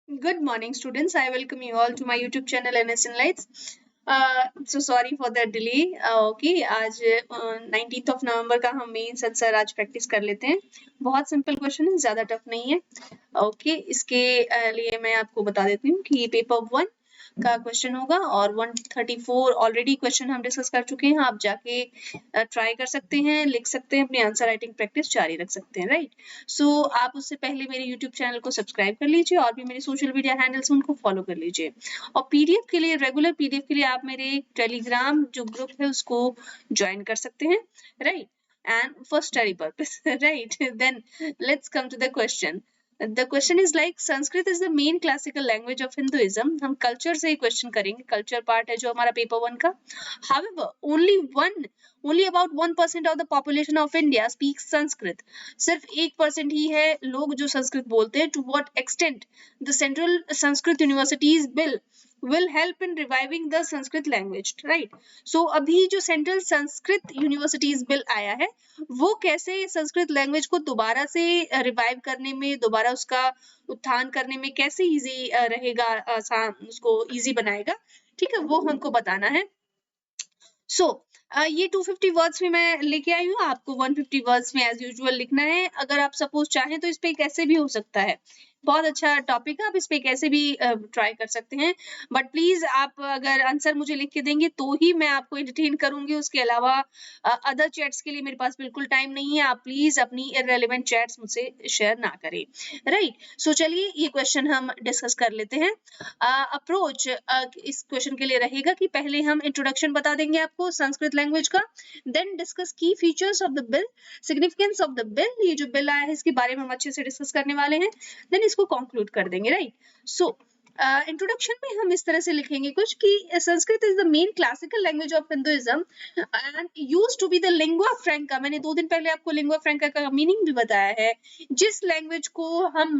Good morning, students. I welcome you all to my YouTube channel NS Lights. So sorry for the delay. Okay, आज 19th of November का हम mains answer आज practice कर लेते हैं. बहुत simple question है, ज्यादा टफ नहीं है. ओके, इसके लिए मैं आपको बता देती हूँ कि पेपर 1 का क्वेश्चन होगा और 134 ऑलरेडी क्वेश्चन हम डिस्कस कर चुके हैं. आप जाके ट्राई कर सकते हैं, लिख सकते हैं, अपनी आंसर राइटिंग प्रैक्टिस जारी रख सकते हैं. राइट, सो आप उससे पहले मेरे यूट्यूब चैनल को सब्सक्राइब कर लीजिए और भी मेरे सोशल मीडिया हैंडल्स उनको फॉलो कर लीजिए. और पीडीएफ के लिए, रेगुलर पीडीएफ के लिए आप मेरे टेलीग्राम जो ग्रुप है उसको ज्वाइन कर सकते हैं. Right, and for study purpose. Right, then let's come to the question. The question is like Sanskrit is the main classical language of Hinduism. हम culture से ही question करेंगे. Culture part है जो हमारा paper 1 का. However, only about 1% of the population of India speaks Sanskrit. सिर्फ 1% ही है लोग जो संस्कृत बोलते हैं. To what extent the Central Sanskrit Universities Bill will help in reviving the Sanskrit language, right? So अभी जो सेंट्रल संस्कृत यूनिवर्सिटीज बिल आया है वो कैसे संस्कृत लैंग्वेज को दोबारा से रिवाइव करने में, दोबारा उसका उत्थान करने में कैसे इजी रहेगा, उसको इजी बनाएगा, ठीक है, वो हमको बताना है. सो ये 250 वर्ड्स में मैं लेके आई हूँ, आपको 150 वर्ड्स में एज यूजुअल लिखना है. अगर आप सपोज चाहें तो इस पे कैसे भी हो सकता है. बहुत अच्छा टॉपिक है, आप इस पे कैसे भी ट्राई कर सकते हैं. बट प्लीज आप अगर आंसर मुझे लिख के देंगे तो ही मैं आपको एंटरटेन करूंगी. उसके अलावा अदर चैट्स के लिए मेरे पास बिल्कुल टाइम नहीं है. आप प्लीज अपनी इररेलेवेंट चैट्स मुझसे शेयर ना करें. राइट, सो चलिए ये क्वेश्चन हम डिस्कस कर लेते हैं. अप्रोच इस क्वेश्चन के लिए रहेगा कि पहले हम इंट्रोडक्शन बता देंगे आपको संस्कृत लैंग्वेज का, देन डिस्कस की features of the bill, significance of the bill, ये जो बिल आया है इसके बारे में हम अच्छे से डिस्कस करने वाले हैं, देन इसको कंक्लूड कर देंगे. राइट, सो इंट्रोडक्शन में हम इस तरह से लिखेंगे कुछ कि Sanskrit is the main classical language of Hinduism and used to be the lingua franca. मैंने 2 दिन पहले आपको लिंगुआ फ्रैंका का मीनिंग भी बताया है. जिस लैंग्वेज को हम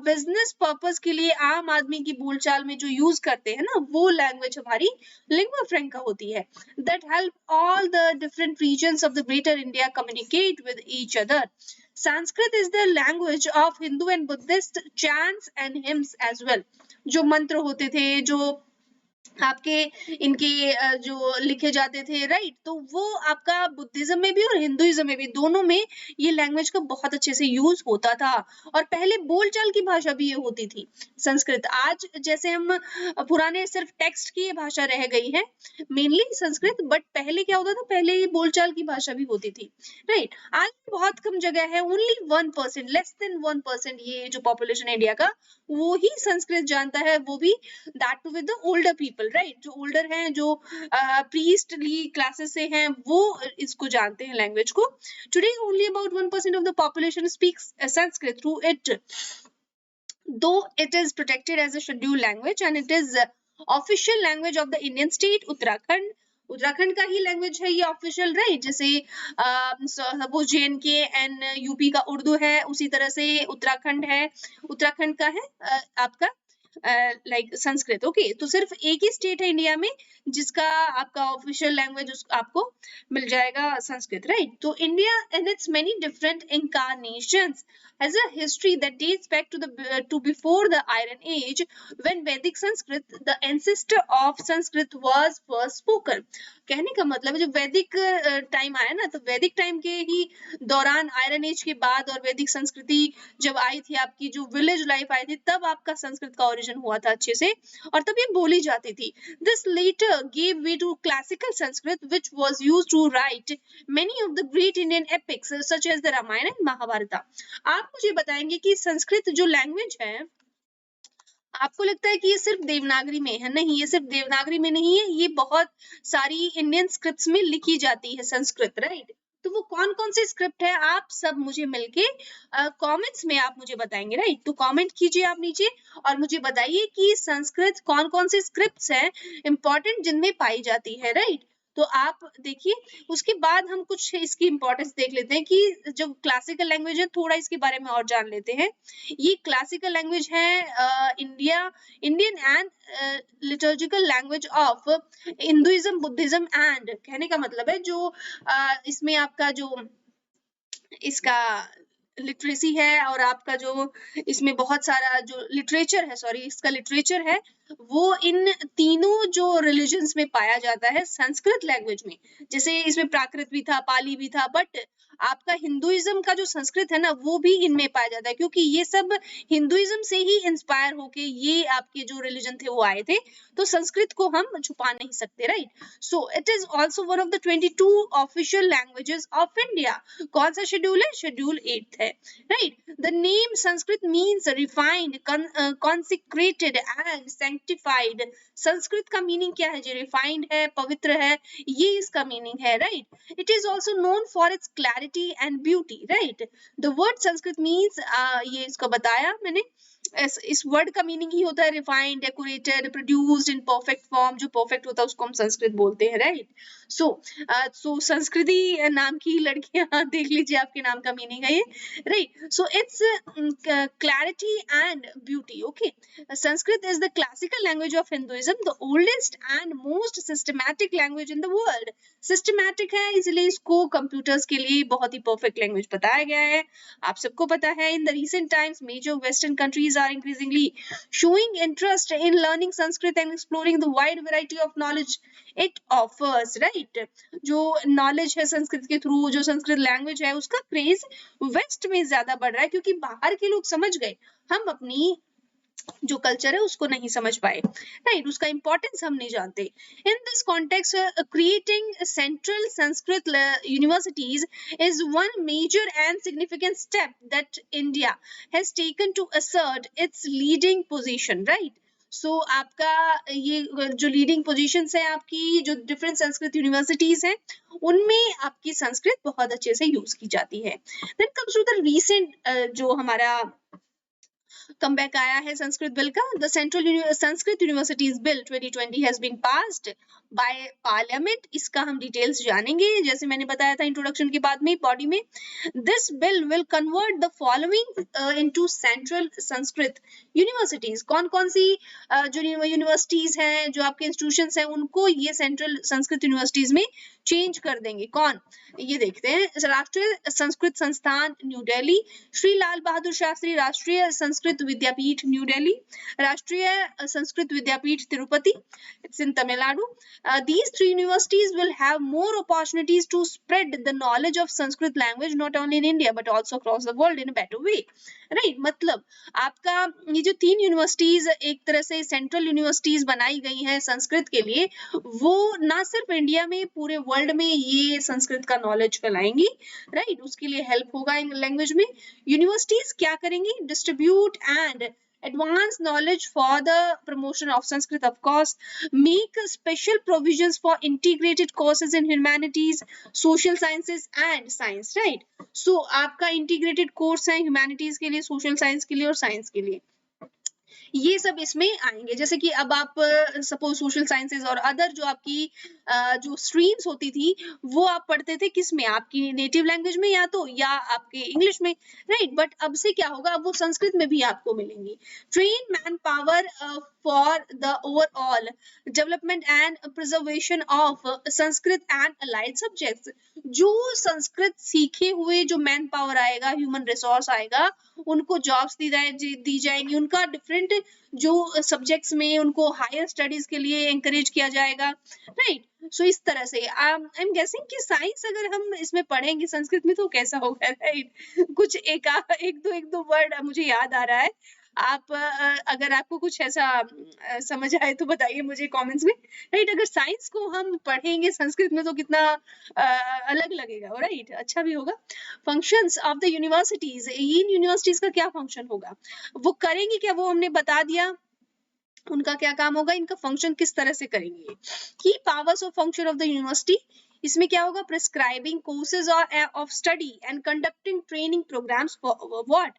बिजनेस पर्पस के लिए आम आदमी की बोलचाल में जो यूज करते हैं ना, वो लैंग्वेज हमारी लिंगुआ फ्रैंका होती है. That help all the different regions of the greater India communicate with each other. Sanskrit is the language of Hindu and Buddhist chants and hymns as well. जो मंत्र होते थे, जो आपके इनके जो लिखे जाते थे, राइट, तो वो आपका बुद्धिज्म में भी और हिंदुइज्म में भी, दोनों में ये लैंग्वेज का बहुत अच्छे से यूज होता था. और पहले बोलचाल की भाषा भी ये होती थी संस्कृत. आज जैसे हम पुराने सिर्फ टेक्स्ट की भाषा रह गई है मेनली संस्कृत, बट पहले क्या होता था, पहले ये बोलचाल की भाषा भी होती थी. राइट, आज बहुत कम जगह है, ओनली 1%, लेस देन 1% ये जो पॉपुलेशन इंडिया का, वो ही संस्कृत जानता है, वो भी that to with the older people. Right, जो ओल्डर हैं, जो प्रीस्टली क्लासेस से हैं, वो इसको जानते हैं लैंग्वेज को. Today only about 1% of the population speaks Sanskrit through it, though it is protected as a scheduled language and it is official language of the Indian state Uttarakhand. Uttarakhand का ही लैंग्वेज है ये ऑफिशियल. राइट, जैसे suppose JNK and UP का उर्दू है, उसी तरह से उत्तराखंड है, उत्तराखंड का है आपका लाइक संस्कृत. ओके, तो सिर्फ एक ही स्टेट है इंडिया में जिसका आपका ऑफिशियल लैंग्वेज आपको मिल जाएगा संस्कृत. राइट, तो India and it's many different incarnations has a history that dates back to before the Iron Age, when Vedic Sanskrit, the ancestor of Sanskrit, was first spoken. कहने का मतलब है, जो वैदिक टाइम आया ना, तो वैदिक टाइम के ही दौरान, आयरन एज के बाद और वैदिक संस्कृति जब आई थी, आपकी जो विलेज लाइफ आई थी, तब आपका संस्कृत का ओरिजिन हुआ था अच्छे से, और तब ये बोली जाती थी. This latter gave way to classical Sanskrit, which was used to write many of the great Indian epics such as the Ramayana and Mahabharata. आप मुझे बताएंगे कि संस्कृत जो लैंग्वेज है, आपको लगता है कि ये सिर्फ देवनागरी में है? नहीं, ये सिर्फ देवनागरी में नहीं है, ये बहुत सारी इंडियन स्क्रिप्ट्स में लिखी जाती है संस्कृत. राइट, तो वो कौन कौन से स्क्रिप्ट है, आप सब मुझे मिलके कमेंट्स में आप मुझे बताएंगे. राइट, तो कमेंट कीजिए आप नीचे और मुझे बताइए कि संस्कृत कौन कौन से स्क्रिप्ट्स हैं इंपॉर्टेंट जिनमें पाई जाती है. राइट, तो आप देखिए, उसके बाद हम कुछ इसकी इंपॉर्टेंस देख लेते हैं कि जो क्लासिकल लैंग्वेज है, थोड़ा इसके बारे में और जान लेते हैं. ये क्लासिकल लैंग्वेज है Indian and liturgical language of Hinduism, Buddhism and, कहने का मतलब है जो इसमें आपका जो इसका लिटरेसी है और आपका जो इसमें बहुत सारा जो लिटरेचर है, सॉरी इसका लिटरेचर है, वो इन तीनों जो रिलीजन्स में पाया जाता है संस्कृत लैंग्वेज में। जैसे इसमें प्राकृत भी था, पाली भी था, बट आपका हिंदुइज्म का जो संस्कृत है ना वो भी इनमें पाया जाता है, क्योंकि ये सब हिंदुइज्म से ही इंस्पायर होके ये आपके जो रिलीजन थे वो आए थे, तो संस्कृत को हम छुपा नहीं सकते, right. So it is also one of the 22 official languages of India. कौन सा शेड्यूल है? शेड्यूल 8 है, right. The name Sanskrit means refined, consecrated and sanctified. Sanskrit का मीनिंग क्या है जी? रिफाइंड है, पवित्र है, ये इसका मीनिंग है, right. It is also known for its clarity and beauty, right. The word Sanskrit means, ये इसको बताया मैंने, इस वर्ड का मीनिंग ही होता है refined, decorated, produced in perfect form. जो परफेक्ट होता है उसको हम संस्कृत बोलते हैं, राइट। सो संस्कृति नाम की लड़कियां देख लीजिए, आपके नाम का मीनिंग है ये, right. So it's clarity and beauty, okay. Sanskrit is the classical language of Hinduism, the oldest and most systematic language in the world. Systematic है इसलिए इसको कंप्यूटर्स के लिए बहुत ही परफेक्ट लैंग्वेज बताया गया है। आप सबको पता है in the recent times major western countries are increasingly showing interest in learning Sanskrit and exploring the wide variety of knowledge it offers, right। जो knowledge है संस्कृत के थ्रू, जो संस्कृत लैंग्वेज है उसका क्रेज वेस्ट में ज्यादा बढ़ रहा है, क्योंकि बाहर के लोग समझ गए, हम अपनी जो कल्चर है उसको नहीं समझ पाए, राइट। उसका इंपॉर्टेंस हम नहीं जानते। In this context creating central Sanskrit universities is one major and significant step that India has taken to assert its leading position, right. So आपका ये जो लीडिंग पोजीशंस है, आपकी जो डिफरेंट संस्कृत यूनिवर्सिटीज हैं उनमें आपकी संस्कृत बहुत अच्छे से यूज की जाती है। Then comes to the recent जो हमारा कमबैक आया है संस्कृत बिल का। The central Sanskrit universities bill 2020 has been passed by parliament. इसका हम डिटेल्स जानेंगे, जैसे मैंने बताया था इंट्रोडक्शन के बाद में बॉडी में। This bill will convert the following into central Sanskrit universities. कौन कौन सी जो यूनिवर्सिटीज हैं, जो आपके इंस्टीट्यूशंस हैं, उनको ये सेंट्रल संस्कृत यूनिवर्सिटीज में चेंज कर देंगे। कौन? ये देखते हैं। राष्ट्रीय संस्कृत संस्थान न्यू दिल्ली, श्री लाल बहादुर शास्त्री राष्ट्रीय संस्कृत विद्यापीठ न्यू दिल्ली, राष्ट्रीय संस्कृत विद्यापीठ Tirupati, it's in Tamil Nadu. These three universities will have more opportunities to spread the knowledge of Sanskrit language not only in India but also across the world in a better way, right। मतलब आपका ये जो 3 universities एक तरह से central universities बनाई गई हैं संस्कृत के लिए, वो ना सिर्फ इंडिया में, पूरे वर्ल्ड में ये संस्कृत का नॉलेज फैलाएंगी, राइट। उसके लिए हेल्प होगा इन लैंग्वेज में। यूनिवर्सिटीज क्या करेंगी? Distribute and advanced knowledge for the promotion of Sanskrit, of course, make special provisions for integrated courses in humanities, social sciences and science, right। So आपका integrated course है humanities के लिए, social science के लिए और science के लिए, ये सब इसमें आएंगे। जैसे कि अब आप सपोज सोशल साइंसेज और अदर जो आपकी जो स्ट्रीम्स होती थी वो आप पढ़ते थे किस में? आपकी नेटिव लैंग्वेज में या आपके इंग्लिश में, राइट। बट अब से क्या होगा? अब वो संस्कृत में भी आपको मिलेंगी। Train man power for the overall development and preservation of Sanskrit and allied subjects. जो संस्कृत सीखे हुए जो मैन पावर आएगा, ह्यूमन रिसोर्स आएगा, उनको जॉब्स दी जाएंगी, उनका डिफरेंट जो सब्जेक्ट्स में उनको हायर स्टडीज के लिए एंकरेज किया जाएगा, राइट। सो इस तरह से आई एम गेसिंग कि साइंस अगर हम इसमें पढ़ेंगे संस्कृत में तो कैसा होगा, राइट। कुछ एक दो वर्ड मुझे याद आ रहा है। आप अगर आपको कुछ ऐसा समझ आए तो बताइए मुझे कमेंट्स में, राइट। अगर साइंस को हम पढ़ेंगे संस्कृत में तो कितना अलग लगेगा, राइट, अच्छा भी होगा। Functions of the universities, in universities का क्या फंक्शन होगा? वो करेंगे क्या? वो हमने बता दिया उनका क्या काम होगा, इनका फंक्शन किस तरह से करेंगे। की powers of function of the university, इसमें क्या होगा? Prescribing courses of study and conducting training programs for what?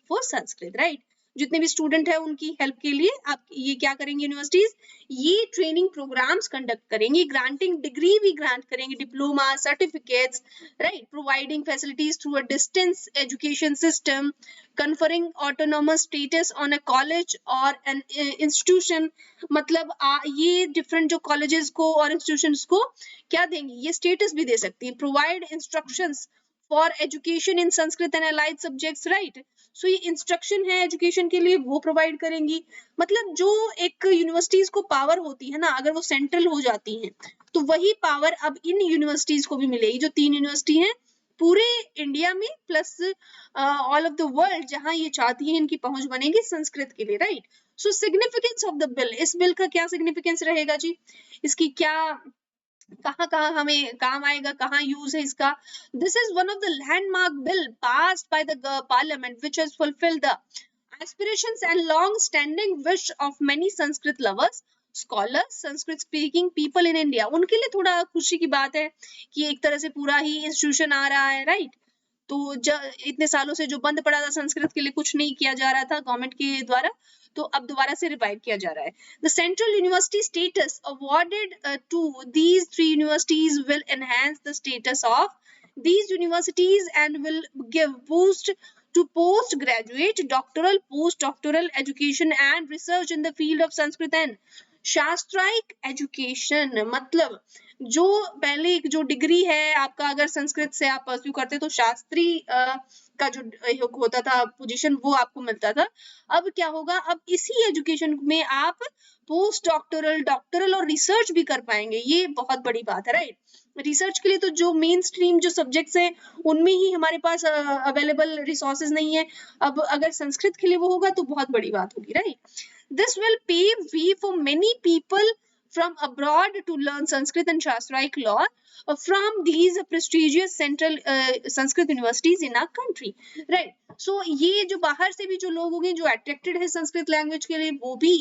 For Sanskrit, right. जितने भी स्टूडेंट है उनकी हेल्प के लिए आप ये क्या करेंगे? यूनिवर्सिटीज ये ट्रेनिंग प्रोग्राम्स कंडक्ट करेंगी, ग्रांटिंग डिग्री भी ग्रांट करेंगे, diploma, certificates, right, providing facilities through a distance education system, conferring autonomous status on a college or an institution। मतलब ये different जो colleges को और institutions को क्या देंगी? ये status भी दे सकती है। provide instructions for education in Sanskrit and allied subjects, right. So ये इंस्ट्रक्शन है एजुकेशन के लिए, वो प्रोवाइड करेंगी। मतलब जो एक यूनिवर्सिटीज को पावर होती है ना, अगर वो सेंट्रल हो जाती हैं तो वही पावर अब इन यूनिवर्सिटीज को भी मिलेगी, जो 3 यूनिवर्सिटी हैं पूरे इंडिया में plus all of the world, जहां ये चाहती हैं इनकी पहुंच बनेगी संस्कृत के लिए, right. So significance of the bill, इस बिल का क्या सिग्निफिकेंस रहेगा जी, इसकी क्या, कहाँ कहाँ हमें काम आएगा, कहाँ यूज है इसका। This is one of the landmark bill passed by the parliament which has fulfilled the aspirations and long standing wish of many Sanskrit lovers, scholars, Sanskrit speaking people in India। उनके लिए थोड़ा खुशी की बात है कि एक तरह से पूरा ही इंस्टीट्यूशन आ रहा है, राइट। तो इतने सालों से जो बंद पड़ा था संस्कृत के लिए, कुछ नहीं किया जा रहा था गवर्नमेंट के द्वारा, तो अब दोबारा से रिवाइव किया जा रहा है। The central university status awarded to these 3 universities will enhance the status of these universities and will give boost to postgraduate, doctoral, postdoctoral education and research in the field of Sanskrit and शास्त्रायिक education. मतलब जो पहले जो degree है आपका, अगर संस्कृत से आप परस्यू करते तो शास्त्री का जो होता था पोजीशन, वो आपको मिलता था। अब क्या होगा, अब इसी एजुकेशन में आप पोस्ट डॉक्टरल, डॉक्टरल और रिसर्च भी कर पाएंगे। ये बहुत बड़ी बात है, राइट। रिसर्च के लिए तो जो मेन स्ट्रीम जो सब्जेक्ट्स हैं उनमें ही हमारे पास अवेलेबल रिसोर्सेज नहीं है, अब अगर संस्कृत के लिए वो होगा तो बहुत बड़ी बात होगी, right. This will pave way for many people from abroad to learn Sanskrit and Shastraic law from these prestigious central Sanskrit universities in our country, right। So ये जो बाहर से भी जो लोग होंगे जो अट्रैक्टेड है संस्कृत लैंग्वेज के लिए, वो भी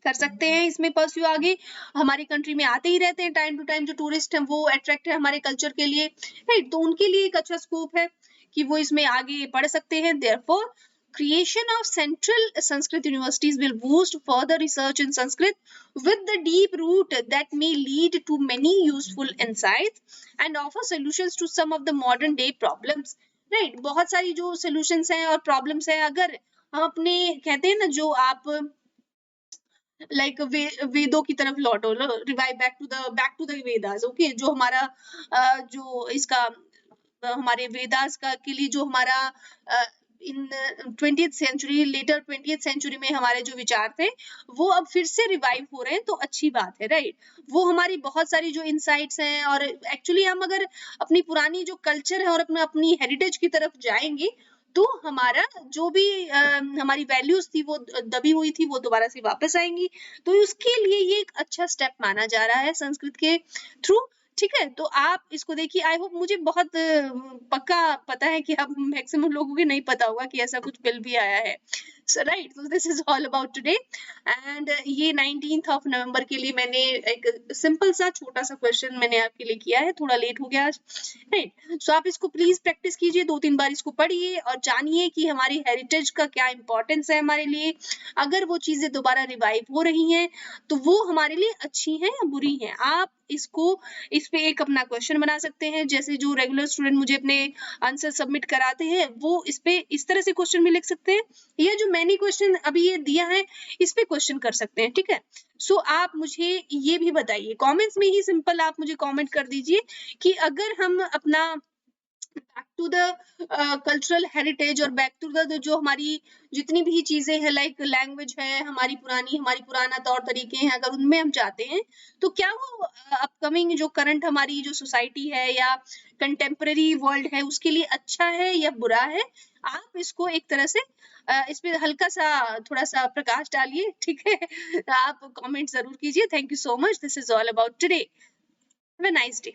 कर सकते हैं इसमें परस्यू आगे। हमारी कंट्री में आते ही रहते हैं टाइम टू टाइम, जो टूरिस्ट हैं वो अट्रैक्ट है हमारे कल्चर के लिए, राइट। तो उनके लिए एक अच्छा स्कोप है कि वो इसमें आगे पढ़ सकते हैं। Therefore, creation of central Sanskrit universities will boost further research in Sanskrit with the deep root that may lead to many useful insights and offer solutions to some of the modern day problems, right। बहुत सारी जो solutions हैं और problems हैं, अगर हम अपने कहते हैं ना, जो आप लाइक वेदों की तरफ लौटो, revive back to the Vedas, okay. जो हमारा जो इसका हमारे वेदास का के लिए जो हमारा इन 20th century, letter 20th century में हमारे जो विचार थे वो अब फिर से रिवाइव हो रहे हैं, तो अच्छी बात है, राइट। वो हमारी बहुत सारी जो इनसाइट्स हैं, और एक्चुअली हम अगर अपनी पुरानी जो कल्चर है और अपनी हेरिटेज की तरफ जाएंगे तो हमारा जो भी हमारी वैल्यूज थी वो दबी हुई थी, वो दोबारा से वापस आएंगी। तो उसके लिए ये एक अच्छा स्टेप माना जा रहा है संस्कृत के थ्रू, ठीक है। तो आप इसको देखिए। आई होप, मुझे बहुत पक्का पता है कि आप मैक्सिमम लोगों को नहीं पता होगा कि ऐसा कुछ बिल भी आया है, right. So this is all about today. And ये 19th ऑफ नवंबर के लिए मैंने एक सिंपल सा छोटा सा क्वेश्चन मैंने आपके लिए किया है, थोड़ा लेट हो गया आज, राइट। सो आप इसको प्लीज प्रैक्टिस कीजिए, 2-3 बार इसको पढ़िए और जानिए कि हमारी हेरिटेज का क्या इंपॉर्टेंस है हमारे लिए। अगर वो चीजें दोबारा रिवाइव हो रही हैं तो वो हमारे लिए अच्छी हैं या बुरी हैं। आप इसको इस पे एक अपना क्वेश्चन बना सकते हैं, जैसे जो रेगुलर स्टूडेंट मुझे अपने आंसर सबमिट कराते हैं वो इस पे इस तरह से क्वेश्चन भी लिख सकते हैं, या जो मैंने क्वेश्चन अभी ये दिया है इस पे क्वेश्चन कर सकते हैं, ठीक है। सो आप मुझे ये भी बताइए कमेंट्स में ही, सिंपल आप मुझे कमेंट कर दीजिए कि अगर हम अपना back to the cultural heritage और बैक टू द जो हमारी जितनी भी चीजें हैं, लाइक लैंग्वेज है हमारी पुराना तौर तरीके हैं, अगर उनमें हम जाते हैं तो क्या वो अपकमिंग जो करंट हमारी जो सोसाइटी है या कंटेम्पररी वर्ल्ड है उसके लिए अच्छा है या बुरा है। आप इसको एक तरह से इस पे हल्का सा थोड़ा सा प्रकाश डालिए, ठीक है। आप कमेंट जरूर कीजिए। Thank you so much. This is all about today. Have a nice day.